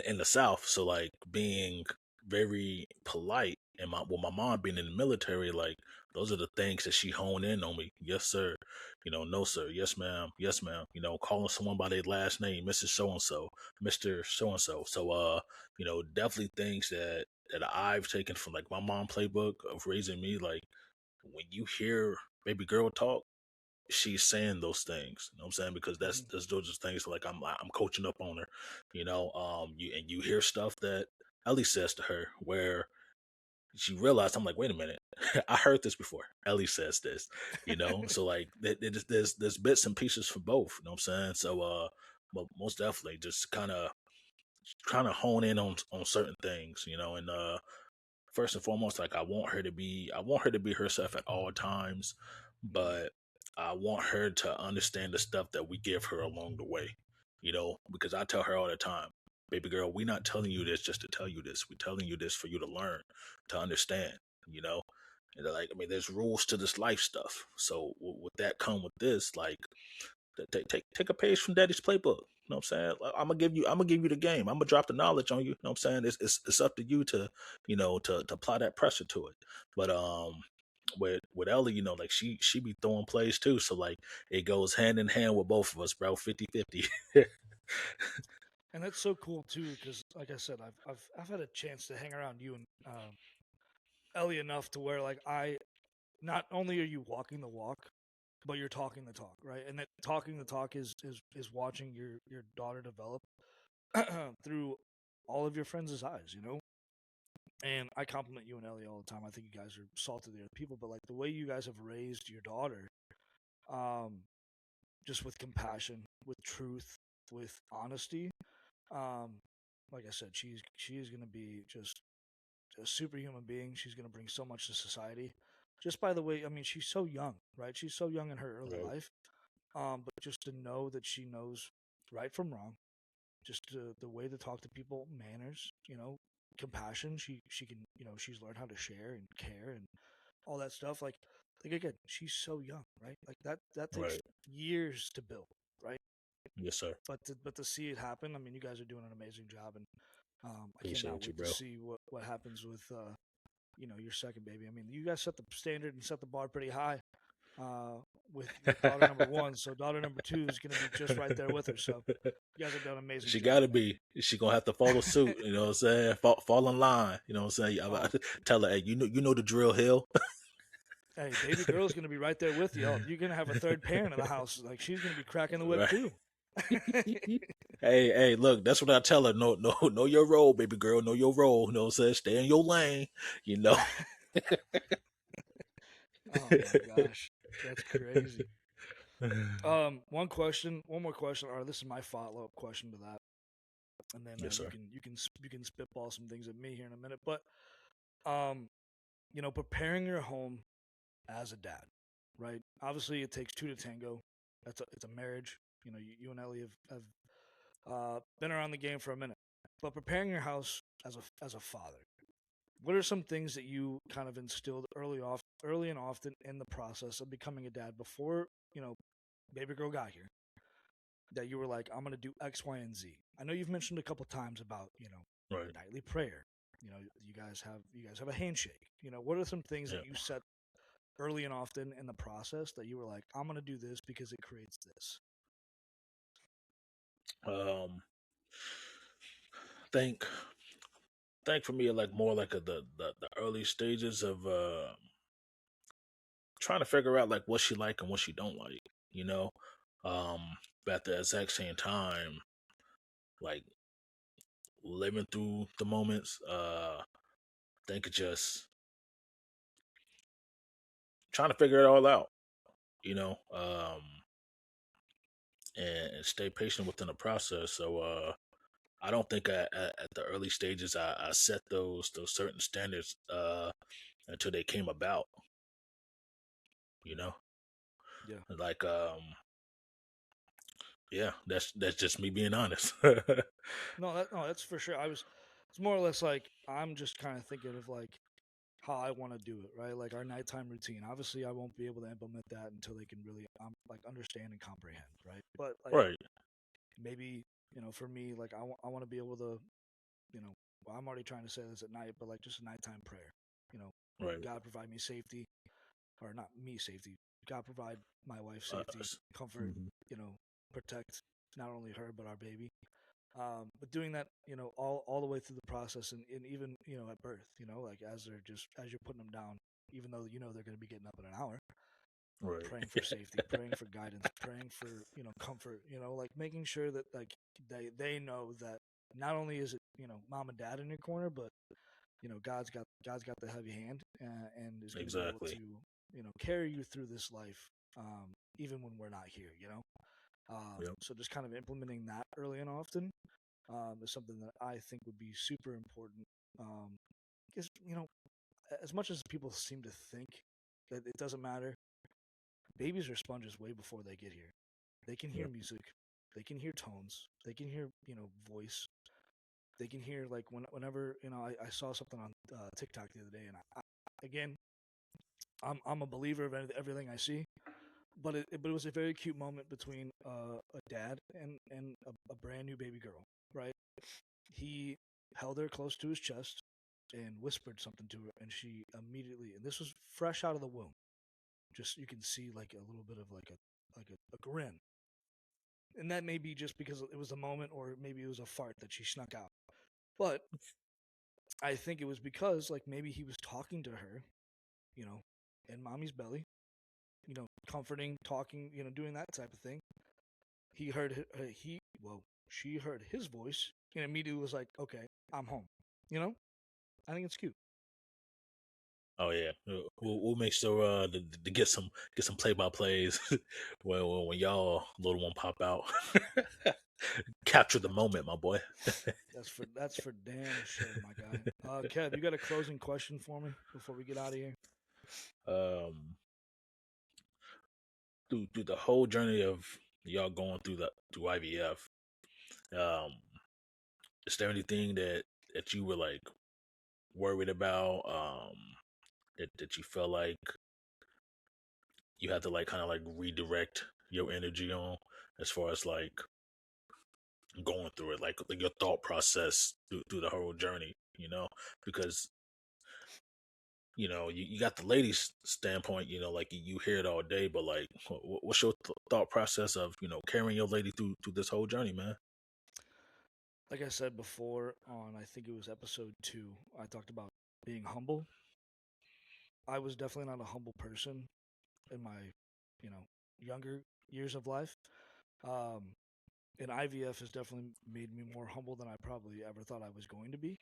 in the South, so like being very polite, and my mom being in the military, like those are the things that she honed in on me. Yes, sir. No, sir. Yes, ma'am. Yes, ma'am. Calling someone by their last name, Mrs. So and so, Mister So and so. So, definitely things that I've taken from like my mom playbook of raising me. Like when you hear baby girl talk, she's saying those things. You know what I'm saying? Because Mm-hmm. that's those are things like I'm coaching up on her. You hear stuff that Ellie says to her where she realized, I'm like, wait a minute, I heard this before. Ellie says this, so like there's bits and pieces for both. You know what I'm saying? So but most definitely just kind of trying to hone in on certain things, and first and foremost, like I want her to be herself at all times, but I want her to understand the stuff that we give her along the way. Because I tell her all the time, baby girl, we not telling you this just to tell you this. We telling you this for you to learn, to understand. You know, and they're like, I mean, there's rules to this life stuff. So with that come with this, like, take a page from Daddy's playbook. You know what I'm saying? Like, I'm gonna give you the game. I'm gonna drop the knowledge on you. You know what I'm saying? It's up to you to to apply that pressure to it. But with Ellie, like she be throwing plays too. So like it goes hand in hand with both of us, bro. 50-50. And that's so cool too, because like I said, I've had a chance to hang around you and Ellie enough to where like I not only are you walking the walk, but you're talking the talk, right? And that talking the talk is watching your daughter develop through all of your friends' eyes, you know. And I compliment you and Ellie all the time. I think you guys are salt of the earth people, but like the way you guys have raised your daughter, um, just with compassion, with truth, with honesty. Um, like I said, she is going to be just a superhuman being. She's going to bring so much to society. Just by the way, I mean, she's so young, right? She's so young in her early Right. life. But just to know that she knows right from wrong, just the way to talk to people, manners, compassion. She can, she's learned how to share and care and all that stuff. Like again, she's so young, right? Like that takes Right. years to build, right? Yes, sir. But to see it happen, I mean, you guys are doing an amazing job, and I cannot Appreciate you, wait to bro. see what happens with your second baby. I mean, you guys set the standard and set the bar pretty high uh, with daughter number one, so daughter number two is going to be just right there with her. So you guys have done an amazing She job, gotta man. be. She gonna have to follow suit. You know what I'm saying? Fall in line. You know what I'm saying? Oh, Tell her, hey, you know the drill, Hill. hey, baby girl's going to be right there with you. Oh, you're going to have a third parent in the house. Like she's going to be cracking the whip Right. too. Hey, look, that's what I tell her. No, no, know your role, baby girl. Know your role. You know what I'm saying? Stay in your lane. You know. Oh my gosh, that's crazy. One more question. Or this is my follow up question to that, and then Yes, you sir. can spitball some things at me here in a minute. But um, preparing your home as a dad, right? Obviously, it takes two to tango. It's a marriage. You and Ellie have been around the game for a minute, but preparing your house as a father, what are some things that you kind of instilled early and often in the process of becoming a dad before baby girl got here? That you were like, I'm gonna do X, Y, and Z. I know you've mentioned a couple times about Right. nightly prayer. You guys have a handshake. What are some things that Yeah. you set early and often in the process that you were like, I'm gonna do this because it creates this. Um. Think. Think for me, like more like the early stages of trying to figure out like what she like and what she don't like. You know. Um. But at the exact same time, like living through the moments. Think just trying to figure it all out. You know. And stay patient within the process. So I don't think at the early stages I set those certain standards until they came about. You know, Yeah. like yeah, that's just me being honest. No, that's for sure. It's more or less like I'm just kind of thinking of like how I want to do it, right? Like our nighttime routine. Obviously, I won't be able to implement that until they can really like understand and comprehend, right? But like Right, maybe for me, like I want to be able to, well, I'm already trying to say this at night, but like just a nighttime prayer. You know, right. God provide me safety, or not me safety. God provide my wife safety, comfort. Mhm. You know, protect not only her but our baby. But doing that, all the way through the process, and even at birth, like as you're putting them down, even though they're going to be getting up in an hour, Right, praying for safety, praying for guidance, praying for comfort, like making sure that like they know that not only is it mom and dad in your corner, but God's got the heavy hand, and is going to be able exactly. to carry you through this life, even when we're not here. Yep. So just kind of implementing that early and often is something that I think would be super important. Um, Because, as much as people seem to think that it doesn't matter, babies are sponges way before they get here. They can hear Yep. music, they can hear tones, they can hear, voice. They can hear, like, whenever, I saw something on TikTok the other day, and again, I'm a believer of everything I see, but it was a very cute moment between a dad and a brand new baby girl, right? He held her close to his chest and whispered something to her, and she immediately, and this was fresh out of the womb, just you can see like a little bit of like a grin, and that may be just because it was a moment, or maybe it was a fart that she snuck out, but I think it was because like maybe he was talking to her, you know, in mommy's belly, comforting, talking, doing that type of thing. He heard she heard his voice and immediately was like, okay, I'm home. I think it's cute. Oh yeah, we'll make sure to get some play by plays when y'all little one pop out. Capture the moment, my boy. That's for damn sure, my guy. Kev, you got a closing question for me before we get out of here? Um, through the whole journey of y'all going through IVF, um, is there anything that you were like worried about? That you felt like you had to like kind of like redirect your energy on, as far as like going through it, like your thought process through the whole journey, because you got the ladies standpoint, like you hear it all day, but like what's your thought process of carrying your lady through this whole journey, man? Like I said before, on I think it was episode 2, I talked about being humble. I was definitely not a humble person in my, younger years of life. Um, and IVF has definitely made me more humble than I probably ever thought I was going to be.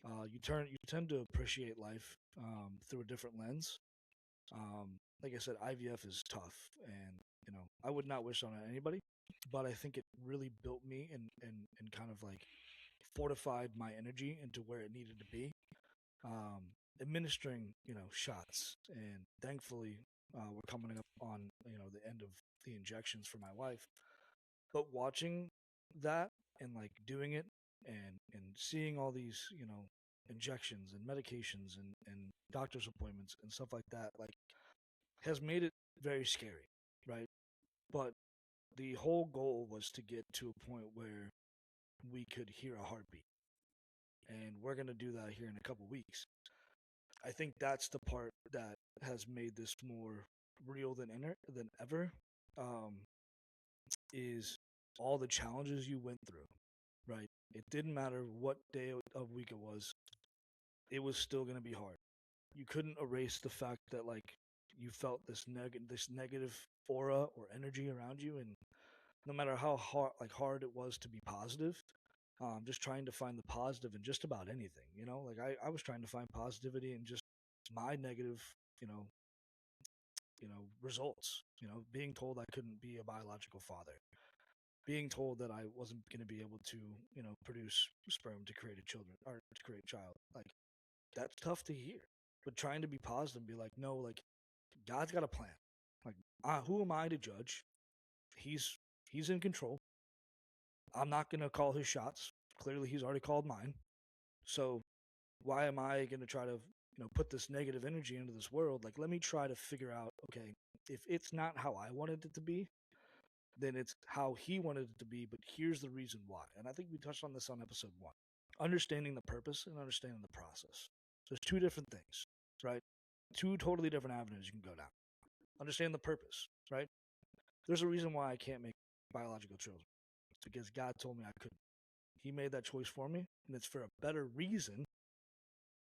You tend to appreciate life through a different lens. Like I said, IVF is tough, and I would not wish on it on anybody. But I think it really built me and kind of like fortified my energy into where it needed to be. Administering, shots, and thankfully, we're coming up on the end of the injections for my wife. But watching that and like doing it and seeing all these injections and medications and doctor's appointments and stuff like that, like, has made it very scary, right? But the whole goal was to get to a point where we could hear a heartbeat, and we're going to do that here in a couple weeks. I think that's the part that has made this more real than ever. Um, is all the challenges you went through, right? It didn't matter what day of week it was still going to be hard. You couldn't erase the fact that like you felt this negative aura or energy around you, and no matter how hard it was to be positive, just trying to find the positive in just about anything, like I was trying to find positivity in just my negative, you know, results, being told I couldn't be a biological father, being told that I wasn't going to be able to, produce sperm to create a children or to create a child. Like, that's tough to hear. But trying to be positive and be like, no, like, God's got a plan. Like, who am I to judge? He's in control. I'm not going to call his shots. Clearly, he's already called mine. So why am I going to try to, put this negative energy into this world? Like, let me try to figure out, okay, if it's not how I wanted it to be, then it's how he wanted it to be, but here's the reason why. And I think we touched on this on episode 1. Understanding the purpose and understanding the process. So there's two different things, right? Two totally different avenues you can go down. Understand the purpose, right? There's a reason why I can't make biological children. It's because God told me I couldn't. He made that choice for me, and it's for a better reason.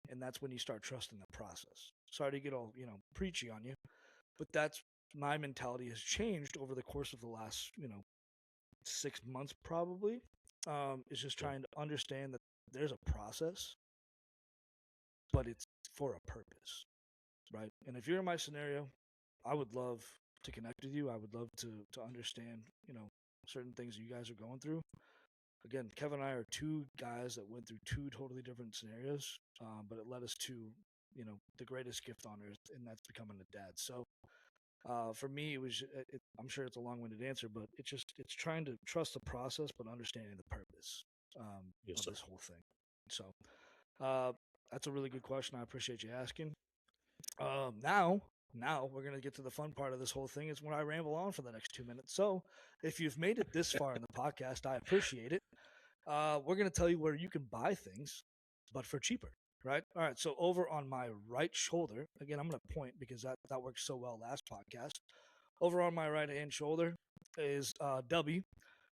And that's when you start trusting the process. Sorry to get all, preachy on you, but that's my mentality has changed over the course of the last, 6 months probably. Is just trying to understand that there's a process, but it's for a purpose, right? And if you're in my scenario, I would love to connect with you. I would love to understand, certain things that you guys are going through. again, Kevin and I are two guys that went through two totally different scenarios, but it led us to, the greatest gift on earth, and that's becoming a dad. So for me, it was. I'm sure it's a long-winded answer, but it's trying to trust the process, but understanding the purpose Yes, of sir. this whole thing. So uh, that's a really good question. I appreciate you asking. Now we're gonna get to the fun part of this whole thing. Is when I ramble on for the next 2 minutes. So if you've made it this far in the podcast, I appreciate it. We're gonna tell you where you can buy things, but for cheaper. Right. All right. So over on my right shoulder, again, I'm gonna point because that worked so well last podcast. Over on my right hand shoulder is W.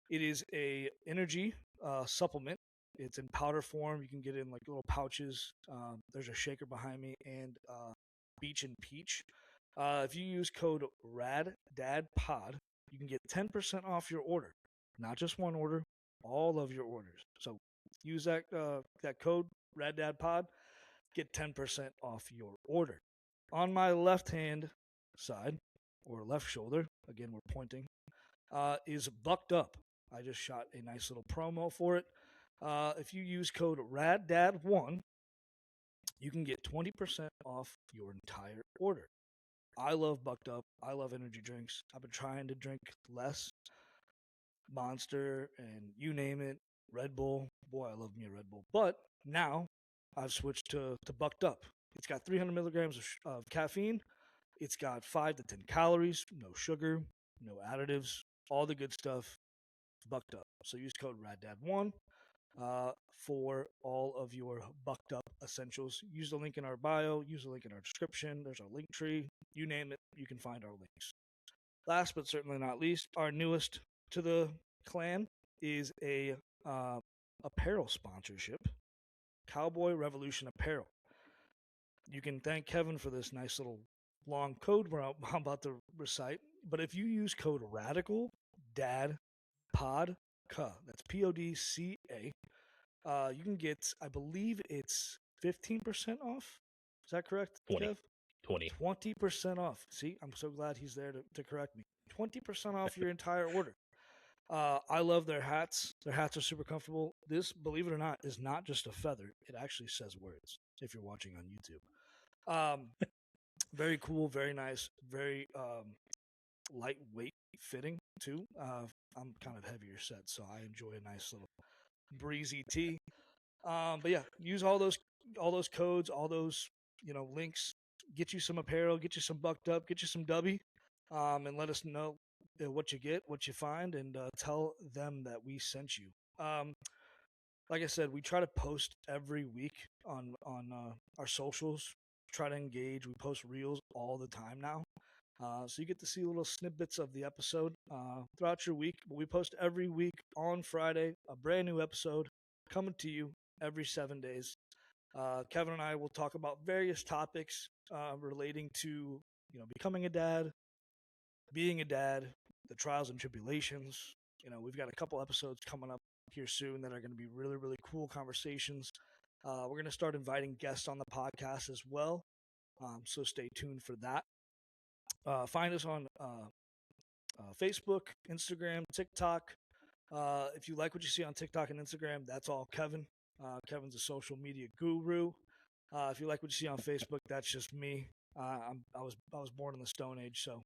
It is a energy supplement. It's in powder form. You can get it in like little pouches. There's a shaker behind me and Beach and Peach. If you use code RADDADPOD, you can get 10% off your order. Not just one order, all of your orders. So use that code RADDADPOD, get 10% off your order. On my left hand side or left shoulder, again we're pointing, is Bucked Up. I just shot a nice little promo for it. If you use code RADDAD1, you can get 20% off your entire order. I love Bucked Up. I love energy drinks. I've been trying to drink less. Monster and you name it. Red Bull. Boy, I love me a Red Bull. But now I've switched to Bucked Up. It's got 300 milligrams of caffeine. It's got 5 to 10 calories, no sugar, no additives, all the good stuff. Bucked Up. So use code RADDAD1 for all of your Bucked Up essentials. Use the link in our bio. Use the link in our description. There's our link tree. You name it, you can find our links. Last but certainly not least, our newest to the clan is a apparel sponsorship, Cowboy Revolution Apparel. You can thank Kevin for this nice little long code I'm about to recite. But if you use code Radical Dad Podca, that's PODCA, you can get, I believe it's 15% off. Is that correct, 20. Kev? 20. 20% off. See, I'm so glad he's there to correct me. 20% off your entire order. I love their hats. Their hats are super comfortable. This, believe it or not, is not just a feather. It actually says words if you're watching on YouTube. Very cool, very nice, very lightweight fitting too. I'm kind of heavier set, so I enjoy a nice little breezy tee. But yeah, use all those codes, all those links. Get you some apparel, get you some Bucked Up, get you some Dubby, and let us know what you get, what you find, and tell them that we sent you. Like I said, we try to post every week on our socials. Try to engage. We post reels all the time now. So you get to see little snippets of the episode throughout your week. But we post every week on Friday, a brand new episode coming to you every 7 days. Kevin and I will talk about various topics relating to becoming a dad, being a dad, the trials and tribulations. We've got a couple episodes coming up here soon that are going to be really, really cool conversations. We're going to start inviting guests on the podcast as well. So stay tuned for that. Find us on Facebook, Instagram, TikTok. If you like what you see on TikTok and Instagram, that's all Kevin. Kevin's a social media guru. If you like what you see on Facebook, that's just me. I was born in the Stone Age, so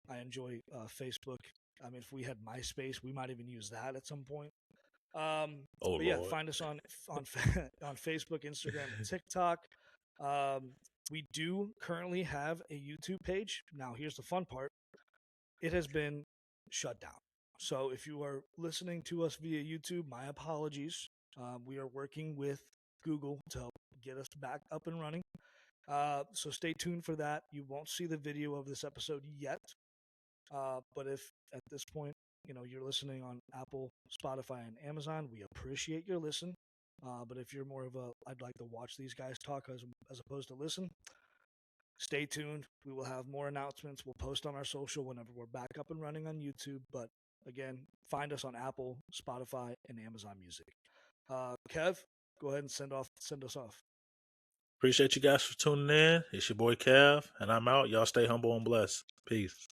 I enjoy Facebook. I mean, if we had MySpace, we might even use that at some point. Oh, but yeah, Lord. find us on Facebook, Instagram, and TikTok. We do currently have a YouTube page. Now, here's the fun part. It has been shut down. So if you are listening to us via YouTube, my apologies. We are working with Google to help get us back up and running. So stay tuned for that. You won't see the video of this episode yet. But if at this point, you're listening on Apple, Spotify, and Amazon, we appreciate your listen. But if you're more of I'd like to watch these guys talk as opposed to listen, stay tuned. We will have more announcements. We'll post on our social whenever we're back up and running on YouTube. But again, find us on Apple, Spotify, and Amazon Music. Kev, go ahead and send us off. Appreciate you guys for tuning in. It's your boy Kev, and I'm out. Y'all stay humble and blessed. Peace.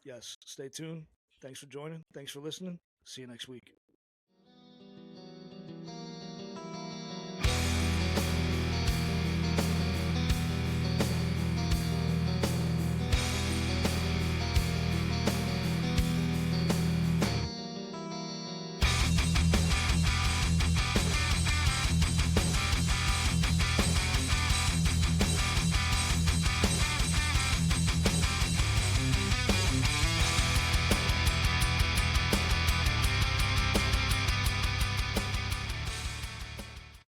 Yes, stay tuned. Thanks for joining. Thanks for listening. See you next week.